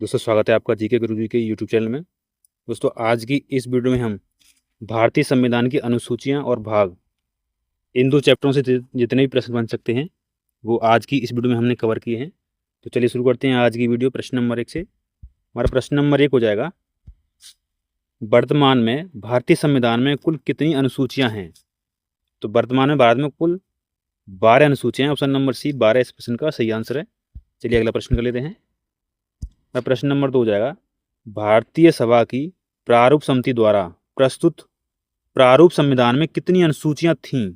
दोस्तों स्वागत है आपका जीके गुरुजी के यूट्यूब चैनल में। दोस्तों आज की इस वीडियो में हम भारतीय संविधान की अनुसूचियां और भाग इन दो चैप्टरों से जितने भी प्रश्न बन सकते हैं वो आज की इस वीडियो में हमने कवर किए हैं। तो चलिए शुरू करते हैं आज की वीडियो प्रश्न नंबर 1 से। हमारा प्रश्न नंबर 1 हो जाएगा, वर्तमान में भारतीय संविधान में कुल कितनी अनुसूचियाँ हैं? तो वर्तमान में भारत में कुल 12 अनुसूचियाँ हैं। ऑप्शन नंबर सी 12 इस प्रश्न का सही आंसर है। चलिए अगला प्रश्न कर लेते हैं। प्रश्न नंबर 2 हो जाएगा, भारतीय सभा की प्रारूप समिति द्वारा प्रस्तुत प्रारूप संविधान में कितनी अनुसूचियां थीं?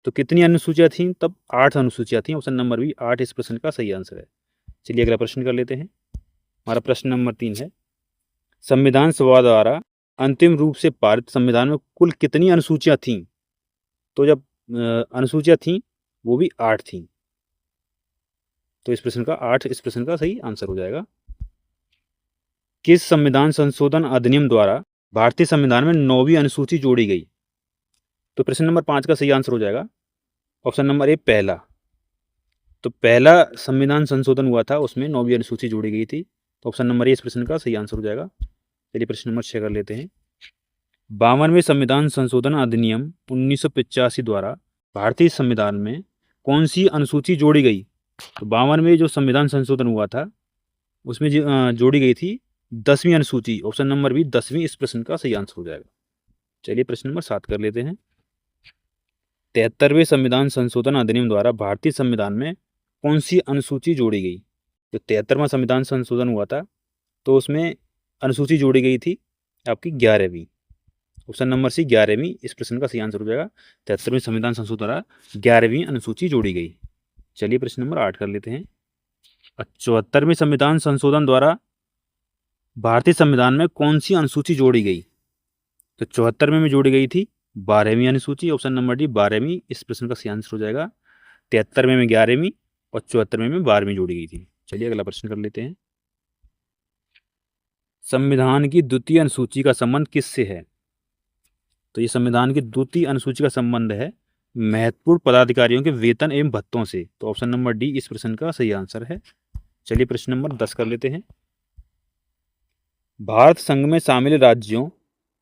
तो कितनी अनुसूचियां थीं? तब 8 अनुसूचियां थीं। ऑप्शन नंबर बी 8 इस प्रश्न का सही आंसर है। चलिए अगला प्रश्न कर लेते हैं। हमारा प्रश्न नंबर 3 है, संविधान सभा द्वारा अंतिम रूप से पारित संविधान में कुल कितनी अनुसूचियां थीं? तो जब अनुसूचियां थीं वो भी 8 थीं। तो इस प्रश्न का 8 इस प्रश्न का सही आंसर हो जाएगा। किस संविधान संशोधन अधिनियम द्वारा भारतीय संविधान में 9वीं अनुसूची जोड़ी गई? तो प्रश्न नंबर 5 का सही आंसर हो जाएगा ऑप्शन नंबर ए पहला। तो पहला संविधान संशोधन हुआ था, उसमें 9वीं अनुसूची जोड़ी गई थी। तो ऑप्शन नंबर ए इस प्रश्न का सही आंसर हो जाएगा। चलिए प्रश्न नंबर 6 कर लेते हैं। 52वें संविधान संशोधन अधिनियम 1985 द्वारा भारतीय संविधान में कौन सी अनुसूची जोड़ी गई? तो 52वें जो संविधान संशोधन हुआ था उसमें जोड़ी गई थी 10वीं अनुसूची। ऑप्शन नंबर बी 10वीं इस प्रश्न का सही आंसर हो जाएगा। चलिए प्रश्न नंबर 7 कर लेते हैं। 73वें संविधान संशोधन अधिनियम द्वारा भारतीय संविधान में कौन सी अनुसूची जोड़ी गई? जो 73वां संविधान संशोधन हुआ था तो उसमें अनुसूची जोड़ी गई थी आपकी 11वीं। ऑप्शन नंबर सी 11वीं इस प्रश्न का सही आंसर हो जाएगा। 73वें संविधान संशोधन द्वारा 11वीं अनुसूची जोड़ी गई। चलिए प्रश्न नंबर 8 कर लेते हैं। 74वें संविधान संशोधन द्वारा भारतीय संविधान में कौन सी अनुसूची जोड़ी गई? तो 74वें में जोड़ी गई थी 12वीं अनुसूची। ऑप्शन नंबर डी 12वीं इस प्रश्न का सही आंसर हो जाएगा। 73वें में 11वीं और 74वें में 12वीं जोड़ी गई थी। चलिए अगला प्रश्न कर लेते हैं। संविधान की द्वितीय अनुसूची का संबंध किससे है? तो ये संविधान की द्वितीय अनुसूची का संबंध है महत्वपूर्ण पदाधिकारियों के वेतन एवं भत्तों से। तो ऑप्शन नंबर डी इस प्रश्न का सही आंसर है। चलिए प्रश्न नंबर 10 कर लेते हैं। भारत संघ में शामिल राज्यों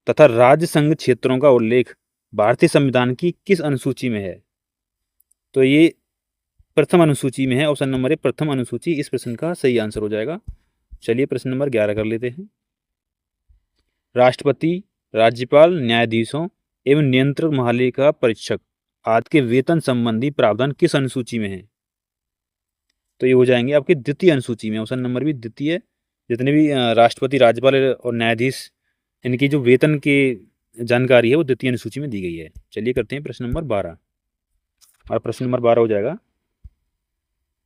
तथा राज्य संघ क्षेत्रों का उल्लेख भारतीय संविधान की किस अनुसूची में है? तो ये प्रथम अनुसूची में है। ऑप्शन नंबर ए प्रथम अनुसूची इस प्रश्न का सही आंसर हो जाएगा। चलिए प्रश्न नंबर 11 कर लेते हैं। राष्ट्रपति, राज्यपाल, न्यायाधीशों एवं नियंत्रक महालेखा परीक्षक आदि के वेतन संबंधी प्रावधान किस अनुसूची में है? तो ये हो जाएंगे आपकी द्वितीय अनुसूची में। ऑप्शन नंबर भी द्वितीय। जितने भी राष्ट्रपति, राज्यपाल और न्यायाधीश इनकी जो वेतन की जानकारी है वो द्वितीय अनुसूची में दी गई है। चलिए करते हैं प्रश्न नंबर 12। और प्रश्न नंबर 12 हो जाएगा,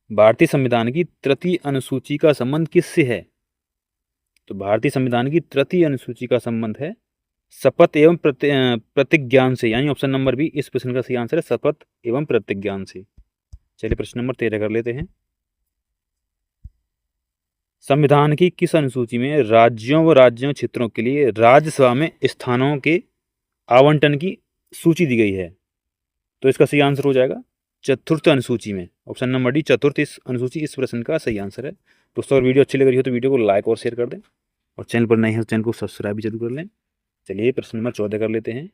भारतीय संविधान की तृतीय अनुसूची का संबंध किससे है? तो भारतीय संविधान की तृतीय अनुसूची का संबंध है शपथ एवं प्रतिज्ञान से, यानी ऑप्शन नंबर बी इस प्रश्न का सही आंसर है शपथ एवं प्रतिज्ञान से। चलिए प्रश्न नंबर 13 कर लेते हैं। संविधान की किस अनुसूची में राज्यों व राज्यों क्षेत्रों के लिए राज्यसभा में स्थानों के आवंटन की सूची दी गई है? तो इसका सही आंसर हो जाएगा चतुर्थ अनुसूची में। ऑप्शन नंबर डी चतुर्थ इस अनुसूची इस प्रश्न का सही आंसर है। दोस्तों अगर वीडियो अच्छी लग रही हो तो वीडियो को लाइक और शेयर कर दें और चैनल पर नए हैं तो चैनल को सब्सक्राइब भी जरूर कर लें। चलिए प्रश्न नंबर 14 कर लेते हैं।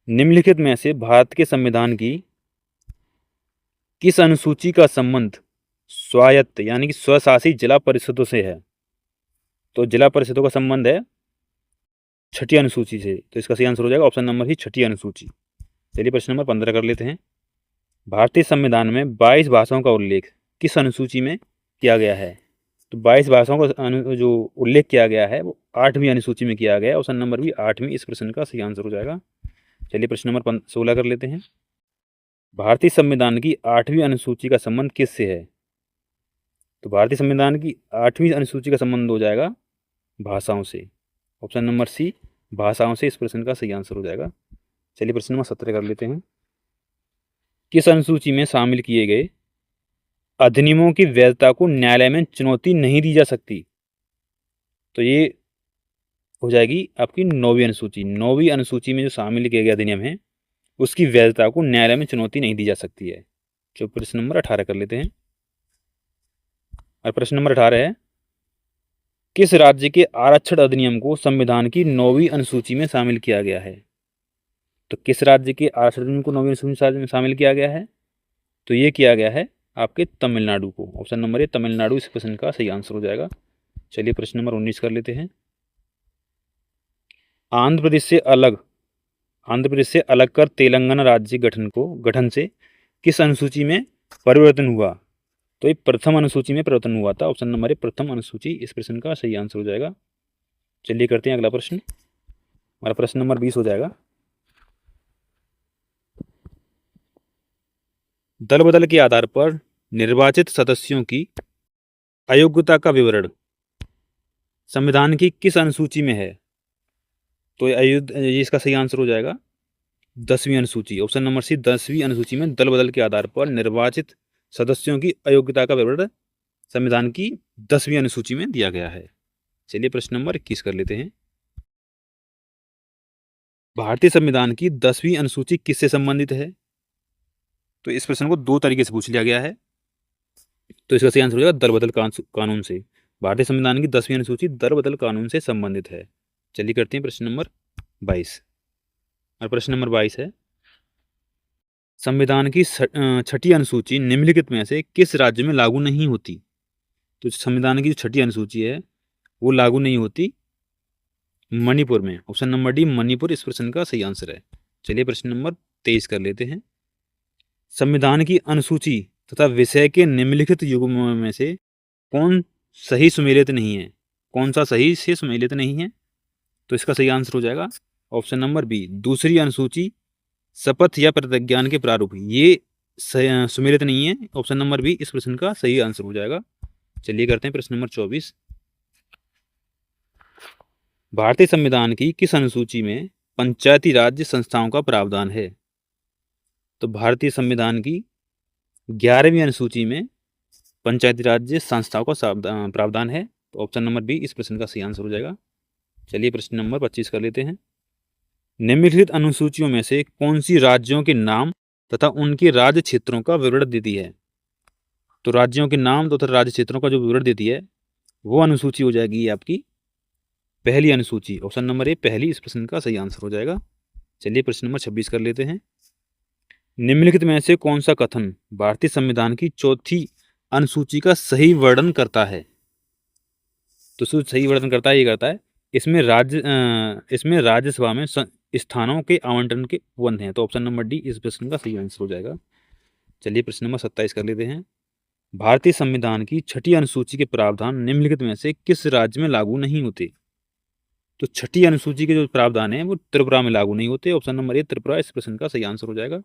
निम्नलिखित में से भारत के संविधान की किस अनुसूची का संबंध स्वायत्त यानी कि स्वशासित जिला परिषदों से है? तो जिला परिषदों का संबंध है छठी अनुसूची से। तो इसका सही आंसर हो जाएगा ऑप्शन नंबर ही छठी अनुसूची। चलिए प्रश्न नंबर 15 कर लेते हैं। भारतीय संविधान में 22 भाषाओं का उल्लेख किस अनुसूची में किया गया है? तो 22 भाषाओं का जो उल्लेख किया गया है वो 8वीं अनुसूची में किया गया है। ऑप्शन नंबर भी 8वीं इस प्रश्न का सही आंसर हो जाएगा। चलिए प्रश्न नंबर 16 कर लेते हैं। भारतीय संविधान की 8वीं अनुसूची का संबंध किससे है? तो भारतीय संविधान की 8वीं अनुसूची का संबंध हो जाएगा भाषाओं से। ऑप्शन नंबर सी भाषाओं से इस प्रश्न का सही आंसर हो जाएगा। चलिए प्रश्न नंबर 17 कर लेते हैं। किस अनुसूची में शामिल किए गए अधिनियमों की वैधता को न्यायालय में चुनौती नहीं दी जा सकती? तो ये हो जाएगी आपकी 9वीं अनुसूची। 9वीं अनुसूची में जो शामिल किए गए अधिनियम हैं उसकी वैधता को न्यायालय में चुनौती नहीं दी जा सकती है। जो प्रश्न नंबर 18 कर लेते हैं। और प्रश्न नंबर 18 है, किस राज्य के आरक्षण अधिनियम को संविधान की 9वीं अनुसूची में शामिल किया गया है? तो किस राज्य के आरक्षण अधिनियम को 9वीं अनुसूची में शामिल किया गया है? तो ये किया गया है आपके तमिलनाडु को। ऑप्शन नंबर ए तमिलनाडु इस प्रश्न का सही आंसर हो जाएगा। चलिए प्रश्न नंबर 19 कर लेते हैं। आंध्र प्रदेश से अलग कर तेलंगाना राज्य गठन से किस अनुसूची में परिवर्तन हुआ? तो ये प्रथम अनुसूची में परिवर्तन हुआ था। ऑप्शन नंबर ए प्रथम अनुसूची इस प्रश्न का सही आंसर हो जाएगा। चलिए करते हैं अगला प्रश्न। हमारा प्रश्न नंबर 20 हो जाएगा। दल बदल के आधार पर निर्वाचित सदस्यों की अयोग्यता का विवरण संविधान की किस अनुसूची में है? तो ये इसका सही आंसर हो जाएगा 10वीं अनुसूची। ऑप्शन नंबर सी 10वीं अनुसूची में दल बदल के आधार पर निर्वाचित सदस्यों की अयोग्यता का विवरण संविधान की 10वीं अनुसूची में दिया गया है। चलिए प्रश्न नंबर 21 कर लेते हैं। भारतीय संविधान की 10वीं अनुसूची किससे संबंधित है? तो इस प्रश्न को दो तरीके से पूछ लिया गया है, तो इसका सही आंसर हो जाएगा दल बदल कानून से। भारतीय संविधान की 10वीं अनुसूची दल बदल कानून से संबंधित है। चलिए करते हैं प्रश्न नंबर 22। और प्रश्न नंबर 22 है, संविधान की छठी अनुसूची निम्नलिखित में से किस राज्य में लागू नहीं होती? तो संविधान की जो छठी अनुसूची है वो लागू नहीं होती मणिपुर में। ऑप्शन नंबर डी मणिपुर इस प्रश्न का सही आंसर है। चलिए प्रश्न नंबर 23 कर लेते हैं। संविधान की अनुसूची तथा विषय के निम्नलिखित युग्मों में से कौन सही सुमेलित नहीं है? कौन सा सही से सुमेलित नहीं है? तो इसका सही आंसर हो जाएगा ऑप्शन नंबर बी दूसरी अनुसूची शपथ या प्रतिज्ञान के प्रारूप, ये सुमेलित नहीं है। ऑप्शन नंबर बी इस प्रश्न का सही आंसर हो जाएगा। चलिए करते हैं प्रश्न नंबर 24। भारतीय संविधान की किस अनुसूची में पंचायती राज्य संस्थाओं का प्रावधान है? तो भारतीय संविधान की 11वीं अनुसूची में पंचायती राज्य संस्थाओं का प्रावधान है। तो ऑप्शन नंबर बी इस प्रश्न का सही आंसर हो जाएगा। चलिए प्रश्न नंबर 25 कर लेते हैं। निम्नलिखित अनुसूचियों में से कौन सी राज्यों के नाम तथा उनके राज्य क्षेत्रों का विवरण देती है? तो राज्यों के नाम तथा राज्य क्षेत्रों का जो विवरण देती है वो अनुसूची हो जाएगी आपकी पहली अनुसूची। ऑप्शन नंबर ए पहली इस प्रश्न का सही आंसर हो जाएगा। चलिए प्रश्न नंबर 26 कर लेते हैं। निम्नलिखित में से कौन सा कथन भारतीय संविधान की चौथी अनुसूची का सही वर्णन करता है? तो सही वर्णन करता है ये करता है इसमें राज्यसभा में स्थानों के आवंटन के उपबंध हैं। तो ऑप्शन नंबर डी इस प्रश्न का सही आंसर हो जाएगा। चलिए प्रश्न नंबर 27 कर लेते हैं। भारतीय संविधान की छठी अनुसूची के प्रावधान निम्नलिखित में से किस राज्य में लागू नहीं होते? तो छठी अनुसूची के जो प्रावधान है वो त्रिपुरा में लागू नहीं होते। ऑप्शन नंबर ए त्रिपुरा इस प्रश्न का सही आंसर हो जाएगा।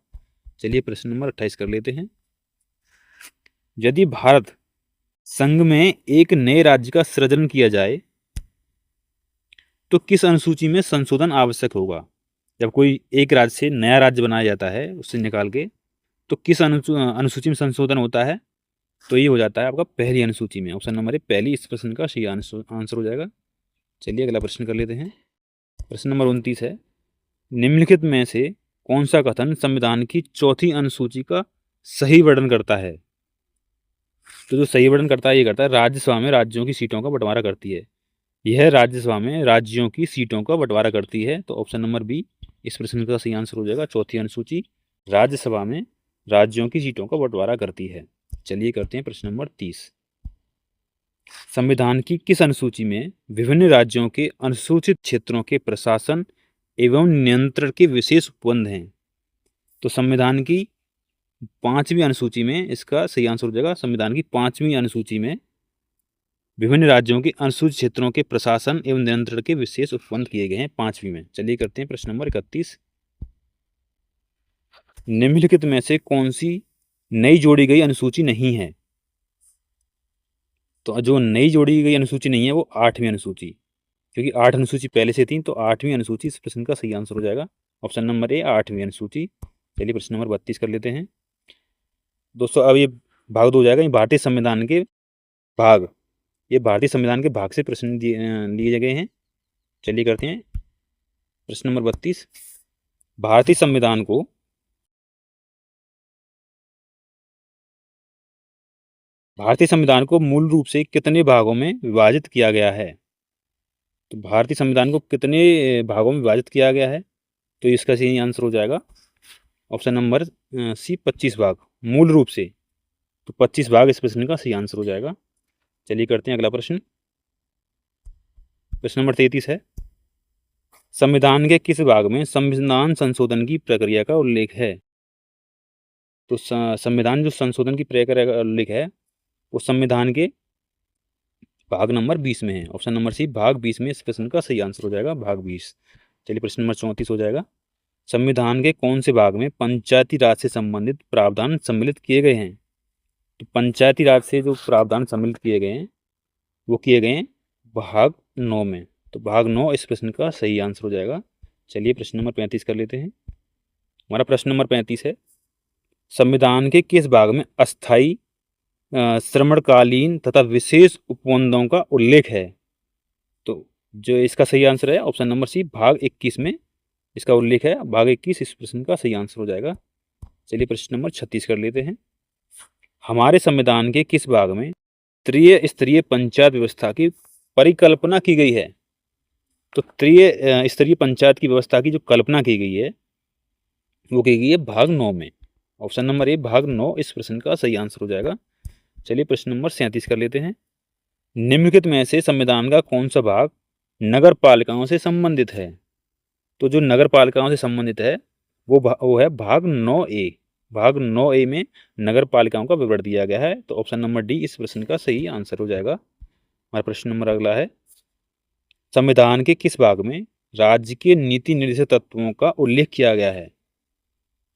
चलिए प्रश्न नंबर 28 कर लेते हैं। यदि भारत संघ में एक नए राज्य का सृजन किया जाए तो किस अनुसूची में संशोधन आवश्यक होगा? जब कोई एक राज्य से नया राज्य बनाया जाता है उससे निकाल के, तो किस अनुसूची में संशोधन होता है? तो ये हो जाता है आपका पहली अनुसूची में। ऑप्शन नंबर ए पहली इस प्रश्न का सही आंसर हो जाएगा। चलिए अगला प्रश्न कर लेते हैं। प्रश्न नंबर 29 है, निम्नलिखित में से कौन सा कथन संविधान की चौथी अनुसूची का सही वर्णन करता है? तो जो सही वर्णन करता है ये करता है राज्यसभा में राज्यों की सीटों का बंटवारा करती है। यह राज्यसभा में राज्यों की सीटों का बंटवारा करती है। तो ऑप्शन नंबर बी इस प्रश्न का सही आंसर हो जाएगा। चौथी अनुसूची राज्यसभा में राज्यों की सीटों का बंटवारा करती है। चलिए करते हैं प्रश्न नंबर 30। संविधान की किस अनुसूची में विभिन्न राज्यों के अनुसूचित क्षेत्रों के प्रशासन एवं नियंत्रण के विशेष उपबंध हैं? तो संविधान की 5वीं अनुसूची में इसका सही आंसर हो जाएगा। संविधान की 5वीं अनुसूची में विभिन्न राज्यों के अनुसूचित क्षेत्रों के प्रशासन एवं नियंत्रण के विशेष उपबंध किए गए हैं 5वीं में। चलिए करते हैं प्रश्न नंबर 31। निम्नलिखित में से कौन सी नई जोड़ी गई अनुसूची नहीं है? तो जो नई जोड़ी गई अनुसूची नहीं है वो 8वीं अनुसूची, क्योंकि 8 अनुसूची पहले से थी, तो 8वीं अनुसूची इस प्रश्न का सही आंसर हो जाएगा। ऑप्शन नंबर ए 8वीं अनुसूची। चलिए प्रश्न नंबर 32 कर लेते हैं। दोस्तों अब ये भाग 2 हो जाएगा। ये भारतीय संविधान के भाग से प्रश्न लिए गए हैं। चलिए करते हैं प्रश्न नंबर 32। भारतीय संविधान को भारतीय संविधान को मूल रूप से कितने भागों में विभाजित किया गया है? तो भारतीय संविधान को कितने भागों में विभाजित किया गया है? तो इसका सही आंसर हो जाएगा ऑप्शन नंबर सी 25 भाग मूल रूप से। तो 25 भाग इस प्रश्न का सही आंसर हो जाएगा। चलिए करते हैं अगला प्रश्न। प्रश्न नंबर 33 है, संविधान के किस भाग में संविधान संशोधन की प्रक्रिया का उल्लेख है? तो संविधान जो संशोधन की प्रक्रिया का उल्लेख है वो संविधान के भाग नंबर 20 में है। ऑप्शन नंबर सी भाग 20 में इस प्रश्न का सही आंसर हो जाएगा, भाग 20। चलिए प्रश्न नंबर 34 हो जाएगा, संविधान के कौन से भाग में पंचायती राज से संबंधित प्रावधान सम्मिलित किए गए हैं? तो पंचायती राज से जो प्रावधान सम्मिलित किए गए हैं वो किए गए हैं भाग 9 में। तो भाग 9 इस प्रश्न का सही आंसर हो जाएगा। चलिए प्रश्न नंबर 35 कर लेते हैं। हमारा प्रश्न नंबर 35 है, संविधान के किस भाग में अस्थायी श्रमणकालीन तथा विशेष उपबंधों का उल्लेख है? तो जो इसका सही आंसर है ऑप्शन नंबर सी भाग 21 में इसका उल्लेख है। भाग 21 इस प्रश्न का सही आंसर हो जाएगा। चलिए प्रश्न नंबर 36 कर लेते हैं, हमारे संविधान के किस भाग में त्रिस्तरीय पंचायत व्यवस्था की परिकल्पना की गई है? तो त्रिस्तरीय पंचायत की व्यवस्था की जो कल्पना की गई है वो की गई है भाग 9 में। ऑप्शन नंबर ए भाग 9 इस प्रश्न का सही आंसर हो जाएगा। चलिए प्रश्न नंबर 37 कर लेते हैं, निम्नलिखित में से संविधान का कौन सा भाग नगर पालिकाओं से संबंधित है? तो जो नगर पालिकाओं से संबंधित है वो है भाग 9A। भाग 9A में नगर पालिकाओं का विवरण दिया गया है। तो ऑप्शन नंबर डी इस प्रश्न का सही आंसर हो जाएगा। हमारा प्रश्न नंबर अगला है, संविधान के किस भाग में राज्य के नीति निर्देशक तत्वों का उल्लेख किया गया है?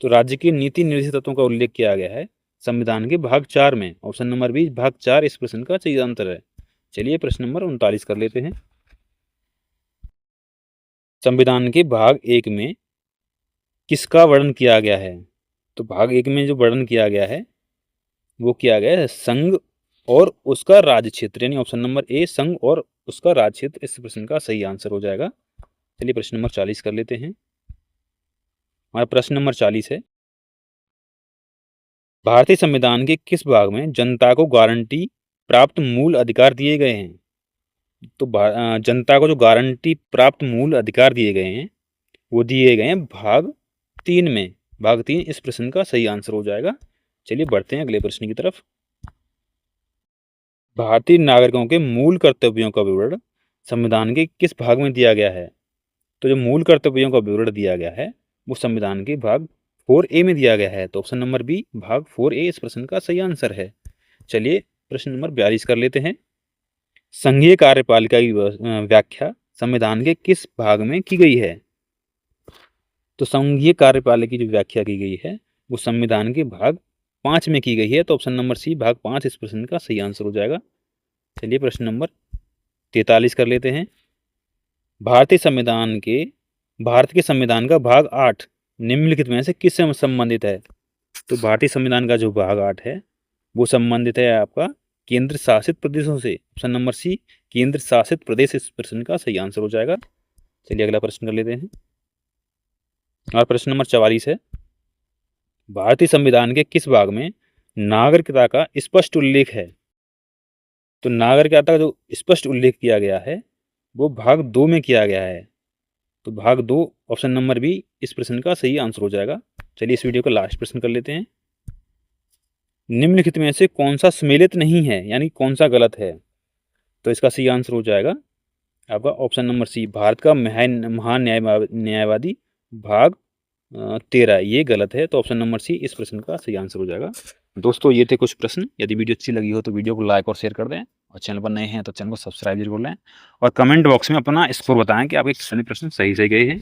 तो राज्य के नीति निर्देशक तत्वों का उल्लेख किया गया है संविधान के भाग 4 में। ऑप्शन नंबर बी भाग 4 इस प्रश्न का सही आंसर है। चलिए प्रश्न नंबर 39 कर लेते हैं, संविधान के भाग 1 में किसका वर्णन किया गया है? तो भाग 1 में जो वर्णन किया गया है वो किया गया है संघ और उसका राज्य क्षेत्र, यानी ऑप्शन नंबर ए संघ और उसका राज्य क्षेत्र इस प्रश्न का सही आंसर हो जाएगा। चलिए प्रश्न नंबर 40 कर लेते हैं। हमारा प्रश्न नंबर 40 है, भारतीय संविधान के किस भाग में जनता को गारंटी प्राप्त मूल अधिकार दिए गए हैं? तो जनता को जो गारंटी प्राप्त मूल अधिकार दिए गए हैं वो दिए गए हैं भाग 3 में। भाग 3 इस प्रश्न का सही आंसर हो जाएगा। चलिए बढ़ते हैं अगले प्रश्न की तरफ, भारतीय नागरिकों के मूल कर्तव्यों का विवरण संविधान के किस भाग में दिया गया है? तो जो मूल कर्तव्यों का विवरण दिया गया है वो संविधान के भाग 4A में दिया गया है। तो ऑप्शन नंबर बी भाग 4A इस प्रश्न का सही आंसर है। चलिए प्रश्न नंबर 42 कर लेते हैं, संघीय कार्यपालिका की व्याख्या संविधान के किस भाग में की गई है? तो संघीय कार्यपालिका की जो व्याख्या की गई है वो संविधान के भाग 5 में की गई है। तो ऑप्शन नंबर सी भाग 5 इस प्रश्न का सही आंसर हो जाएगा। चलिए प्रश्न नंबर 43 कर लेते हैं, भारत के संविधान का भाग 8 निम्नलिखित में से किससे संबंधित है? तो भारतीय संविधान का जो भाग 8 है वो संबंधित है आपका केंद्र शासित प्रदेशों से। ऑप्शन नंबर सी केंद्र शासित प्रदेश इस प्रश्न का सही आंसर हो जाएगा। चलिए अगला प्रश्न कर लेते हैं, और प्रश्न नंबर 44 है, भारतीय संविधान के किस भाग में नागरिकता का स्पष्ट उल्लेख है? तो नागरिकता का जो स्पष्ट उल्लेख किया गया है वो भाग 2 में किया गया है। तो भाग 2 ऑप्शन नंबर बी इस प्रश्न का सही आंसर हो जाएगा। चलिए इस वीडियो का लास्ट प्रश्न कर लेते हैं, निम्नलिखित में से कौन सा सम्मिलित नहीं है, यानी कौन सा गलत है? तो इसका सही आंसर हो जाएगा आपका ऑप्शन नंबर सी भारत का महान न्यायवादी भाग 13 ये गलत है। तो ऑप्शन नंबर सी इस प्रश्न का सही आंसर हो जाएगा। दोस्तों ये थे कुछ प्रश्न, यदि वीडियो अच्छी लगी हो तो वीडियो को लाइक और शेयर कर दें, और चैनल पर नए हैं तो चैनल को सब्सक्राइब जरूर कर लें, और कमेंट बॉक्स में अपना स्कोर बताएं कि आपके कितने प्रश्न सही गए हैं।